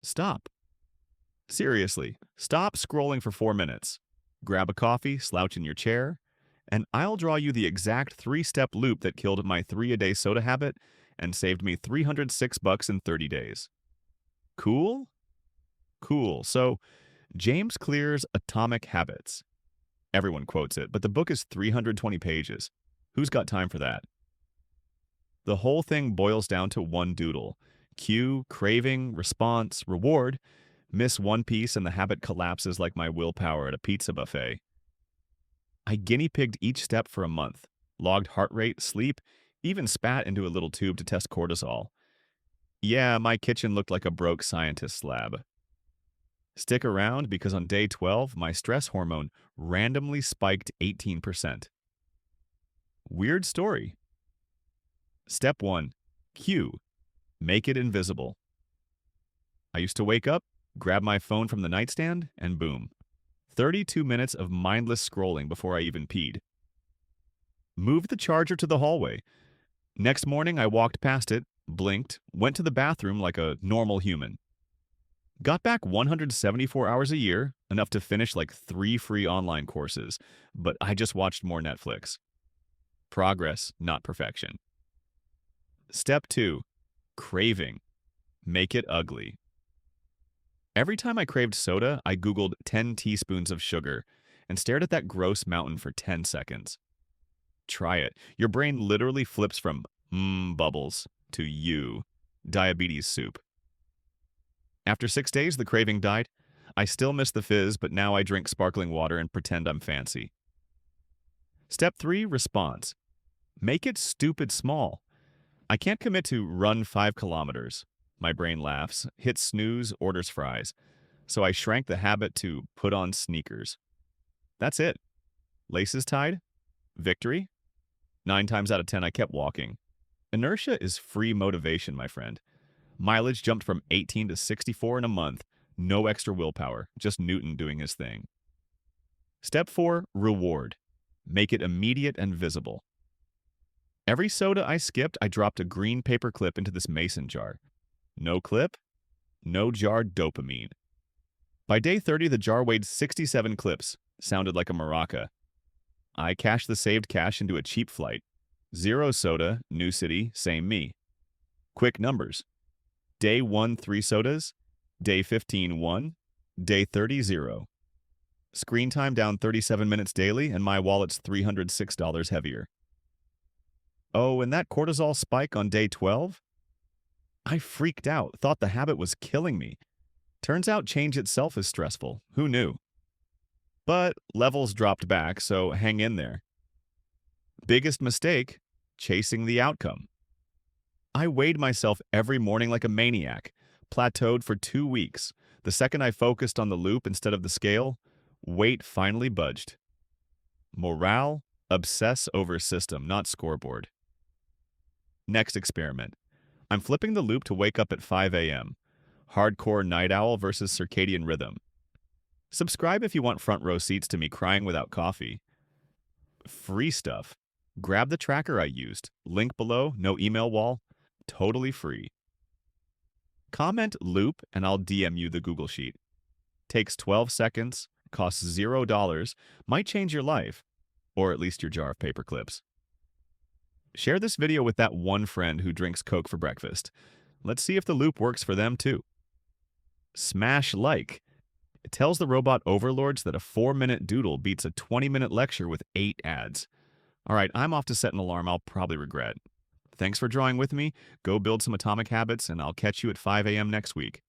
Stop. Seriously, stop scrolling for 4 minutes. Grab a coffee, slouch in your chair, and I'll draw you the exact three-step loop that killed my three-a-day soda habit and saved me $306 in 30 days. Cool? Cool. So, James Clear's Atomic Habits. Everyone quotes it, but the book is 320 pages. Who's got time for that? The whole thing boils down to one doodle. Cue, craving, response, reward. Miss one piece and the habit collapses like my willpower at a pizza buffet. I guinea pigged each step for a month, logged heart rate, sleep, even spat into a little tube to test cortisol. Yeah, my kitchen looked like a broke scientist's lab. Stick around because on day 12, my stress hormone randomly spiked 18%. Weird story. Step 1. Cue. Make it invisible. I used to wake up, grab my phone from the nightstand, and boom. 32 minutes of mindless scrolling before I even peed. Moved the charger to the hallway. Next morning, I walked past it, blinked, went to the bathroom like a normal human. Got back 174 hours a year, enough to finish like 3 free online courses, but I just watched more Netflix. Progress, not perfection. Step 2. Craving. Make it ugly. Every time I craved soda, I Googled 10 teaspoons of sugar and stared at that gross mountain for 10 seconds. Try it. Your brain literally flips from bubbles to diabetes soup. After 6 days, the craving died. I still miss the fizz, but now I drink sparkling water and pretend I'm fancy. Step 3. Response. Make it stupid small. I can't commit to run 5 kilometers. My brain laughs, hits snooze, orders fries. So I shrank the habit to put on sneakers. That's it. Laces tied? Victory? 9 times out of 10, I kept walking. Inertia is free motivation, my friend. Mileage jumped from 18 to 64 in a month. No extra willpower, just Newton doing his thing. Step 4. Reward. Make it immediate and visible. Every soda I skipped, I dropped a green paper clip into this mason jar. No clip, no jar dopamine. By day 30, the jar weighed 67 clips. Sounded like a maraca. I cashed the saved cash into a cheap flight. 0 soda, new city, same me. Quick numbers. Day 1, 3 sodas. Day 15, 1. Day 30, 0. Screen time down 37 minutes daily, and my wallet's $306 heavier. Oh, and that cortisol spike on day 12? I freaked out, thought the habit was killing me. Turns out change itself is stressful. Who knew? But levels dropped back, so hang in there. Biggest mistake, chasing the outcome. I weighed myself every morning like a maniac, plateaued for 2 weeks. The second I focused on the loop instead of the scale, weight finally budged. Morale, obsess over system, not scoreboard. Next experiment. I'm flipping the loop to wake up at 5 a.m. Hardcore night owl versus circadian rhythm. Subscribe if you want front row seats to me crying without coffee. Free stuff. Grab the tracker I used. Link below, no email wall. Totally free. Comment loop and I'll DM you the Google Sheet. Takes 12 seconds, costs $0, might change your life, or at least your jar of paper clips. Share this video with that one friend who drinks Coke for breakfast. Let's see if the loop works for them too. Smash like. It tells the robot overlords that a 4-minute doodle beats a 20-minute lecture with 8 ads. All right, I'm off to set an alarm I'll probably regret. Thanks for drawing with me. Go build some atomic habits, and I'll catch you at 5 a.m. next week.